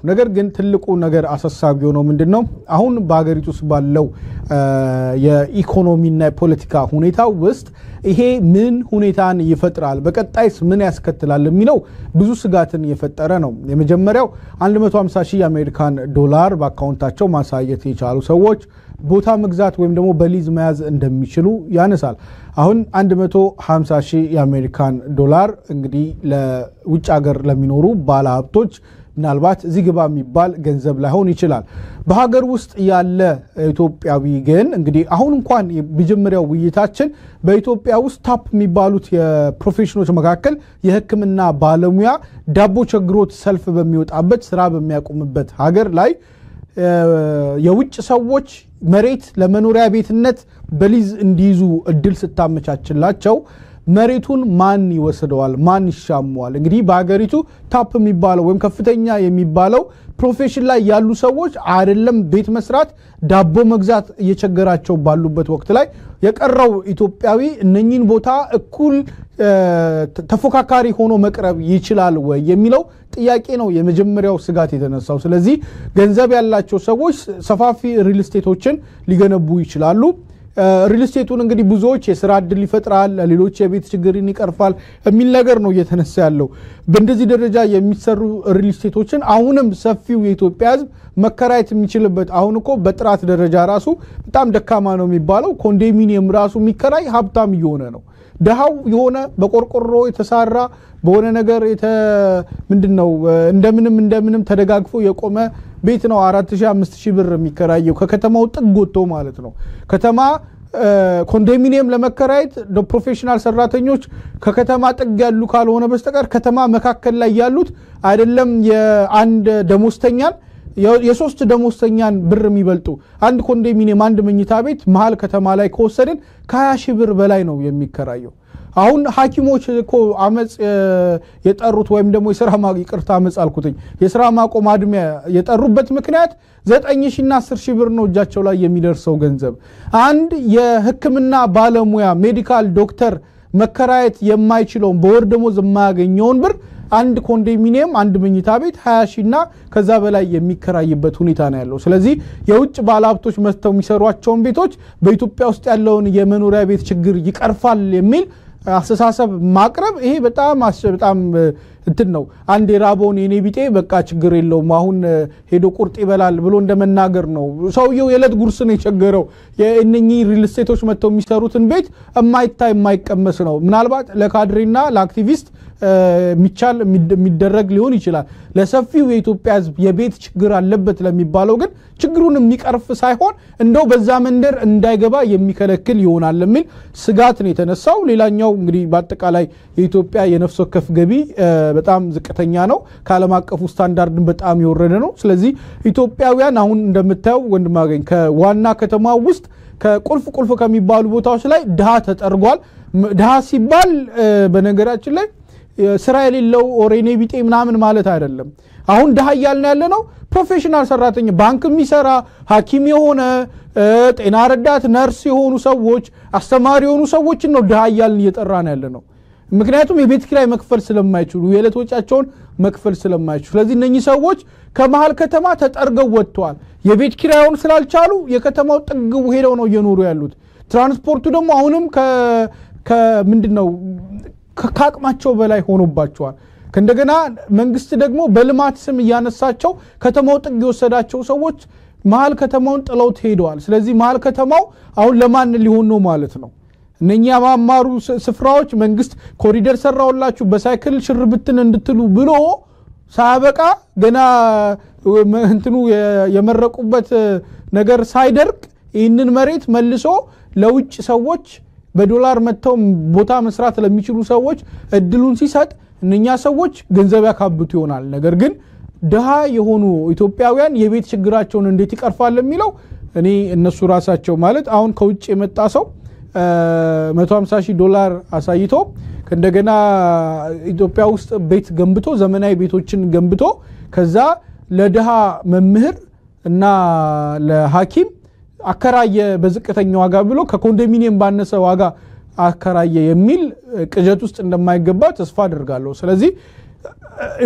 ነገር ግን ትልቁ ነገር አሳሳቢው ነው ምንድነው አሁን በአገሪቱ ውስጥ ባለው የኢኮኖሚና የፖለቲካ ሁኔታ ውስጥ ይሄ ምን ሁኔታን ይፈጥራል በቀጣይስ ምን ያስከትላል የሚለው ብዙ ስጋትን የፈጠረ ነው የመጀመሪያው 150,000 የአሜሪካን ዶላር በአካውንታቸው ማሳየት የቻሉ ሰዎች ቦታ መግዛት ወይም ደግሞ በሊዝ መያዝ እንደሚችሉ ያነሳል አሁን 150,000 የአሜሪካን ዶላር እንግዲህ ለውጭ ሀገር ለሚኖሩ ባለሀብቶች ምናልባት እዚህ ግባ የሚባል ገንዘብ ላይሆን ይችላል በሀገር ውስጥ ያለ ኢትዮጵያዊ ግን እንግዲህ አሁን እንኳን በመጀመሪያው ውይይታችን በኢትዮጵያ ውስጥ ታፕ የሚባሉት የፕሮፌሽኖች መካከል የሕክምና ባለሙያ ዳቦ ቸግሮት ሰልፍ በሚወጣበት ስራ በሚያቆምበት ሀገር ላይ የውጭ ሰዎች መሬት ለመኖሪያ ቤትነት በሊዝ እንዲይዙ እድል ስታመቻችላቸው መሬቱን ማን ይወስደዋል ማን ይሻሟል እንግዲህ በአገሪቱ ታፕ የሚባለው ወይም ከፍተኛ የሚባለው ፕሮፌሽን ላይ ያሉ ሰዎች አይደለም ቤት መስራት ዳቦ መግዛት እየቸገራቸው ባሉበት ወቅት ላይ የቀረው ኢትዮጵያዊ እነኚህን ቦታ እኩል ተፎካካሪ ሆኖ መቅረብ ይችላል ወይ የሚለው ጥያቄ ነው የመጀመሪያው ስጋት የተነሳው ስለዚህ ገንዘብ ያላቸው ሰዎች ሰፋፊ ሪል ስቴቶችን ሊገነቡ ይችላሉ ሪል ስቴቱን እንግዲህ ብዙዎች የሥራ ዕድል ይፈጥራል ለሌሎች የቤት ችግርን ይቀርፋል የሚል ነገር ነው እየተነሳ ያለው በእንደዚህ ደረጃ የሚሰሩ ሪል ስቴቶችን አሁንም ሰፊው የኢትዮጵያ ሕዝብ መከራየት የሚችልበት አሁን እኮ በጥራት ደረጃ ራሱ በጣም ደካማ ነው የሚባለው ኮንዶሚኒየም ራሱ የሚከራይ ሀብታም እየሆነ ነው ደሃው የሆነ በቆርቆሮ የተሳራ በሆነ ነገር ምንድነው እንደምንም ተደጋግፎ የቆመ ቤት ነው 4000 5000 ብር የሚከራየው ከከተማው ጥግ ወጥቶ ማለት ነው ከተማ ኮንዶሚኒየም ለመከራየት ፕሮፌሽናል ሰራተኞች ከከተማ ጥግ ያሉ ካልሆነ በስተቀር ከተማ መካከል ላይ ያሉት አይደለም የአንድ ደሞዝተኛን የሶስት ደሞዝተኛን ብር የሚበልጡ አንድ ኮንዶሚኒየም አንድ መኝታ ቤት መሃል ከተማ ላይ ከወሰድን ከ20,000 ብር በላይ ነው የሚከራየው አሁን ሐኪሞች እኮ አመጽ የጠሩት ወይም ደግሞ ይቅርታ አመጽ አልኩትኝ የሥራ ማቆም አድማ የጠሩበት ምክንያት 9,000 እና 10,000 ብር ነው እጃቸው ላይ የሚደርሰው ገንዘብ አንድ የሕክምና ባለሙያ ሜዲካል ዶክተር መከራየት የማይችለው በወር ደሞዝ የማያገኘውን ብር አንድ ኮንዶሚኒየም አንድ መኝታ ቤት 20,000 እና ከዛ በላይ የሚከራይበት ሁኔታ ነው ያለው ስለዚህ የውጭ ባለሀብቶች መስተው የሚሰሯቸውን ቤቶች በኢትዮጵያ ውስጥ ያለውን የመኖሪያ ቤት ችግር ይቀርፋል የሚል አስተሳሰብ ማቅረብ ይሄ በጣም እንትን ነው አንድ የራቦን የኔቢጤ በቃ ችግር የለውም አሁን ሄዶ ቁርጥ ይበላል ብሎ እንደመናገር ነው ሰውየው የለት ጉርስ ነው የቸገረው የእነኚህ ሪል ስቴቶች መተው የሚሰሩትን ቤት የማይቀመስ ነው ምናልባት ለካድሬና ለአክቲቪስት ሚቻል የሚደረግ ሊሆን ይችላል ለሰፊው የኢትዮጵያ ሕዝብ የቤት ችግር አለበት ለሚባለው ግን ችግሩን የሚቀርፍ ሳይሆን እንደው በዛ መንደር እንዳይገባ የሚከለክል ይሆናል ለሚል ስጋት ነው የተነሳው ሌላኛው እንግዲህ በአጠቃላይ የኢትዮጵያ የነፍስ ወከፍ ገቢ በጣም ዝቅተኛ ነው ከዓለም አቀፉ ስታንዳርድን በጣም የወረደ ነው ስለዚህ ኢትዮጵያውያን አሁን እንደምታየው ወንድማገኝ ከዋና ከተማ ውስጥ ከቁልፍ ከሚባሉ ቦታዎች ላይ ድሃ ተጠርጓል ድሃ ሲባል በነገራችን ላይ ስራ የሌለው ኦሬኔ ቢጤ ምናምን ማለት አይደለም አሁን ድሃ ያልን ያለ ነው ፕሮፌሽናል ሰራተኛ ባንክ የሚሰራ ሐኪም የሆነ ጤና ረዳት ነርስ የሆኑ ሰዎች አስተማሪ የሆኑ ሰዎች ነው ድሃ ያልን እየጠራን ያለ ነው ምክንያቱም የቤት ኪራይ መክፈል ስለማይችሉ የዕለት ወጪያቸውን መክፈል ስለማይችሉ ስለዚህ እነኚህ ሰዎች ከመሃል ከተማ ተጠርገው ወጥተዋል የቤት ኪራዩን ስላልቻሉ የከተማው ጥግ ሄደው ነው እየኖሩ ያሉት ትራንስፖርቱ ደግሞ አሁንም ከምንድነው ከአቅማቸው በላይ ሆኖባቸዋል ከእንደገና መንግስት ደግሞ በልማት ስም ያነሳቸው ከተማው ጥግ የወሰዳቸው ሰዎች መሃል ከተማውን ጥለው ሄደዋል ስለዚህ መሃል ከተማው አሁን ለማን ሊሆን ነው ማለት ነው እነኛ ማማሩ ስፍራዎች መንግስት ኮሪደር ሰራውላችሁ በሳይክል ሽርብትን እንድትሉ ብሎ ሳበቃ ገና እንትኑ የመረቁበት ነገር ሳይደርቅ ይህንን መሬት መልሶ ለውጭ ሰዎች በዶላር መተው ቦታ መስራት ለሚችሉ ሰዎች እድሉን ሲሰጥ እነኛ ሰዎች ገንዘብ ያካብቱ ይሆናል ነገር ግን ድሃ የሆኑ ኢትዮጵያውያን የቤት ችግራቸውን እንዴት ይቀርፋል የሚለው እኔ እነሱ ራሳቸው ማለት አሁን ከውጭ የመጣ ሰው $150,000 አሳይቶ እንደገና ኢትዮጵያ ውስጥ ቤት ገንብቶ ዘመናዊ ቤቶችን ገንብቶ ከዛ ለድሃ መምህር እና ለሐኪም አከራየ በዝቅተኛ ዋጋ ብሎ ከኮንዶሚኒየም ባነሰ ዋጋ አከራየ የሚል ቅጀት ውስጥ እንደማይገባ ተስፋ አደርጋለሁ ስለዚህ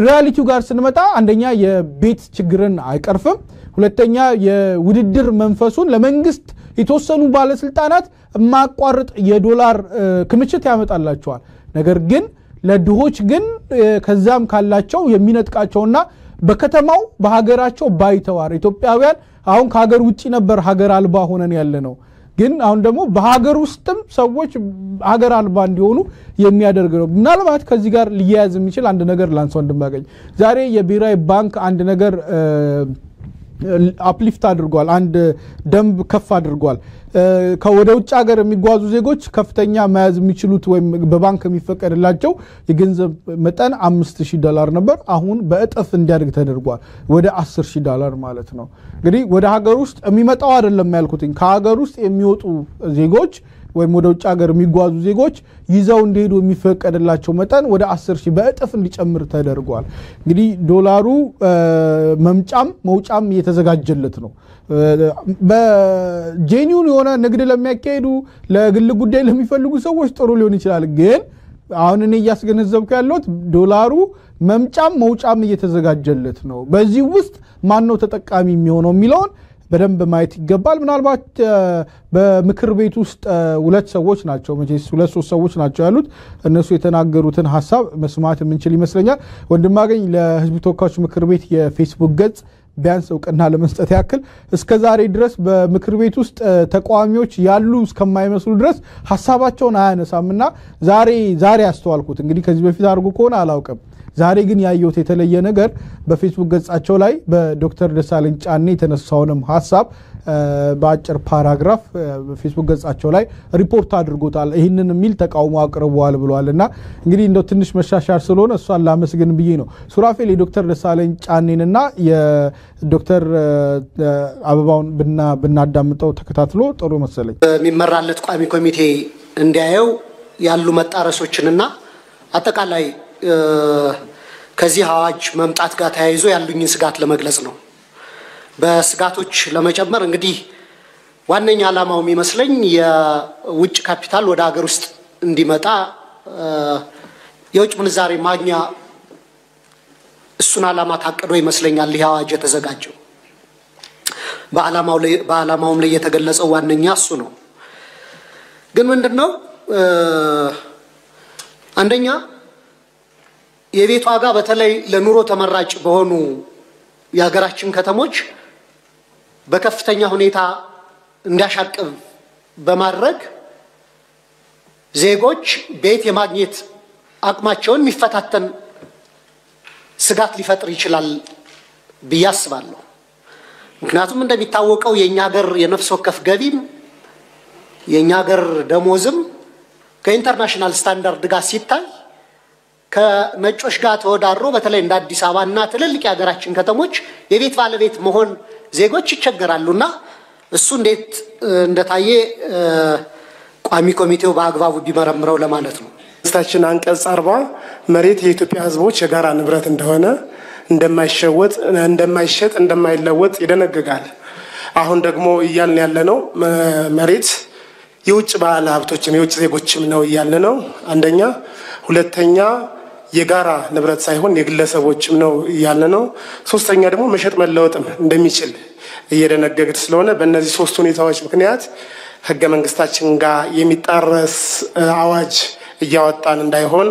ሪያሊቲው ጋር ስንመጣ አንደኛ የቤት ችግርን አይቀርፍም ሁለተኛ የውድድር መንፈሱን ለመንግስት የተወሰኑ ባለስልጣናት ማቋረጥ የዶላር ክምችት ያመጣላቸዋል ነገር ግን ለድሆች ግን ከዛም ካላቸው የሚነጥቃቸውና በከተማው በሀገራቸው ባይተዋር ኢትዮጵያውያን አሁን ከሀገር ውጪ ነበር ሀገር አልባ ሆነን ያለነው ግን አሁን ደግሞ በሀገር ውስጥም ሰዎች ሀገር አልባ እንዲሆኑ የሚያደርግ ነው ምናልባት ከዚህ ጋር ሊያያዝ የሚችል አንድ ነገር ላንሳው እንደማገኝ ዛሬ የብሔራዊ ባንክ አንድ ነገር አፕሊፍት አድርጓል አንድ ደንብ ከፍ አድርጓል ከወደ ውጭ ሀገር የሚጓዙ ዜጎች ከፍተኛ መያዝ የሚችሉት ወይም በባንክ የሚፈቀድላቸው የገንዘብ መጠን $5000 ነበር አሁን በእጥፍ እንዲያድግ ተደርጓል ወደ $10000 ማለት ነው እንግዲህ ወደ ሀገር ውስጥ የሚመጣው አይደለም ያልኩት ከሀገር ውስጥ የሚወጡ ዜጎች ወይም ወደ ውጭ ሀገር የሚጓዙ ዜጎች ይዘው እንዲሄዱ የሚፈቀድላቸው መጠን ወደ 10000 በእጥፍ እንዲጨምር ተደርጓል እንግዲህ ዶላሩ መምጫም መውጫም እየተዘጋጀለት ነው በጄኒውን የሆነ ንግድ ለሚያካሂዱ ለግል ጉዳይ ለሚፈልጉ ሰዎች ጥሩ ሊሆን ይችላል ግን አሁን እኔ ያስገነዘብኩ ያለሁት ዶላሩ መምጫም መውጫም እየተዘጋጀለት ነው በዚህ ውስጥ ማን ነው ተጠቃሚ የሚሆነው የሚለውን በደንብ ማየት ይገባል ምናልባት በምክር ቤት ውስጥ ሁለት ሰዎች ናቸው መቼስ ሁለት ሶስት ሰዎች ናቸው ያሉት እነሱ የተናገሩትን ሐሳብ መስማት የምንችል ይመስለኛል ወንድማገኝ ለህዝብ ተወካዮች ምክር ቤት የፌስቡክ ገጽ ቢያንስ እውቅና ለመስጠት ያክል እስከ ዛሬ ድረስ በምክር ቤት ውስጥ ተቋሚዎች ያሉ እስከማይመስሉ ድረስ ሐሳባቸውን አያነሳምና ዛሬ አስተዋልኩት እንግዲህ ከዚህ በፊት አድርጎ ከሆነ አላውቅም ዛሬ ግን ያየሁት የተለየ ነገር በፌስቡክ ገጻቸው ላይ በዶክተር ደሳለኝ ጫኔ የተነሳውንም ሐሳብ በአጭር ፓራግራፍ በፌስቡክ ገጻቸው ላይ ሪፖርት አድርጎታል ይሄንን የሚል ተቃውሞ አቅርበዋል ብለዋልና እንግዲህ እንደው ትንሽ መሻሻል ስለሆነ እሷን ላመስግን ብዬ ነው ሱራፌል የዶክተር ደሳለኝ ጫኔንና የዶክተር አበባውን ብናዳምጠው ተከታትሎ ጥሩ መሰለኝ የሚመራለት ቋሚ ኮሚቴ እንዲያየው ያሉ መጣረሶችንና አጠቃላይ ከዚህ አዋጅ መምጣት ጋር ተያይዞ ያሉኝን ስጋት ለመግለጽ ነው በስጋቶች ለመጨመር እንግዲህ ዋነኛ ዓላማው የሚመስለኝ የውጭ ካፒታል ወደ ሀገር ውስጥ እንዲመጣ የውጭ ምንዛሬ ማግኛ እሱን ዓላማ ታቅዶ ይመስለኛል ይህ አዋጅ የተዘጋጀው በዓላማውም ላይ የተገለጸው ዋነኛ እሱ ነው ግን ምንድነው አንደኛ የቤት ዋጋ በተለይ ለኑሮ ተመራጭ በሆኑ የሀገራችን ከተሞች በከፍተኛ ሁኔታ እንዲያሻቅብ በማድረግ ዜጎች ቤት የማግኘት አቅማቸውን የሚፈታተን ስጋት ሊፈጥር ይችላል ብዬ አስባለሁ ምክንያቱም እንደሚታወቀው የኛ ሀገር የነፍስ ወከፍ ገቢም የኛ ሀገር ደሞዝም ከኢንተርናሽናል ስታንዳርድ ጋር ሲታይ ከነጮች ጋር ተወዳድሮ በተለይ እንደ አዲስ አበባና ትልልቅ የሀገራችን ከተሞች የቤት ባለቤት መሆን ዜጎች ይቸገራሉና እሱ እንዴት እንደታየ ቋሚ ኮሚቴው በአግባቡ ቢመረምረው ለማለት ነው ስታችን አንቀጽ 40 መሬት የኢትዮጵያ ህዝቦች የጋራ ንብረት እንደሆነ እንደማይሸጥ እንደማይለወጥ ይደነግጋል አሁን ደግሞ ይያልን ያለነው መሬት የውጭ ባለ ሀብቶችም የውጭ ዜጎችም ነው ይያልነው አንደኛ ሁለተኛ የጋራ ንብረት ሳይሆን የግለሰቦችም ነው ይያልነው ሶስተኛ ደግሞ መሸጥ መለወጥም እንደሚችል እየደነገገት ስለሆነ በእነዚህ ሶስት ሁኔታዎች ምክንያት ህገ መንግስታችን ጋር የሚጣረስ አዋጅ እያወጣን እንዳይሆን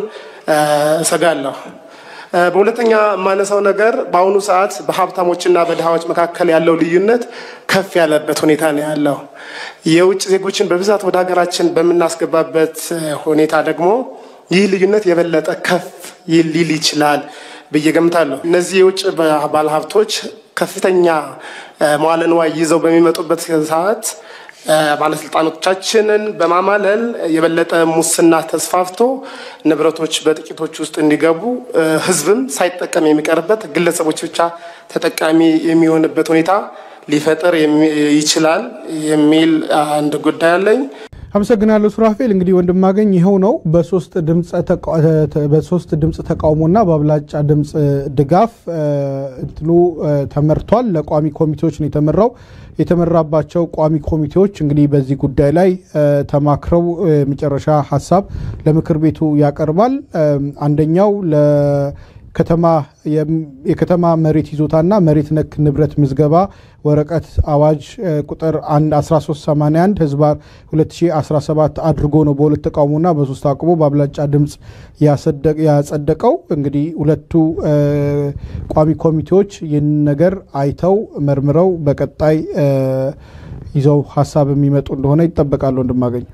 እሰጋለሁ በሁለተኛ ማነሳው ነገር በአሁኑ ሰዓት በሀብታሞችና በድሃዎች መካከል ያለው ልዩነት ከፍ ያለበት ሁኔታ ነው ያለው የውጭ ዜጎችን በብዛት ወደ ሀገራችን በመናስገባበት ሁኔታ ደግሞ ይህ ልዩነት የበለጠ ከፍ ሊል ይችላል በየገምታለሁ እነዚህ የውጭ ባለሀብቶች ከፍተኛ መዋለ ንዋይ ይዘው በሚመጡበት ሰዓት ባለስልጣኖቻችንን በማማለል የበለጠ ሙስና ተስፋፍቶ ንብረቶች በጥቂቶች ውስጥ እንዲገቡ ህዝብም ሳይጠቀም የሚቀርበት ግለሰቦች ብቻ ተጠቃሚ የሚሆንበት ሁኔታ ሊፈጠር ይችላል የሚል አንድ ጉዳይ አለኝ አመሰግናለሁ ሱራፌል እንግዲህ ወንድማገኝ ይሄው ነው በሶስት ድምጽ ተቃውሞና በአብላጫ ድምጽ ድጋፍ እንትኑ ተመርቷል ለቋሚ ኮሚቴዎች ነው የተመራባቸው ቋሚ ኮሚቴዎች እንግዲህ በዚህ ጉዳይ ላይ ተማክረው መጨረሻ ሐሳብ ለምክር ቤቱ ያቀርባል አንደኛው የከተማ መሬት ይዞታና መሬት ነክ ንብረት ምዝገባ ወረቀት አዋጅ ቁጥር 1381 ህዝባር 2017 አድርጎ ነው በሁለት ተቃውሞና በሶስት አቅቦ በአብላጫ ድምጽ ያጸደቀው። እንግዲህ ሁለቱ ቋሚ ኮሚቴዎች ይህን ነገር አይተው መርምረው በቀጣይ ይዘው ሐሳብ የሚመጡ እንደሆነ ይጠበቃል። እንደማገኝ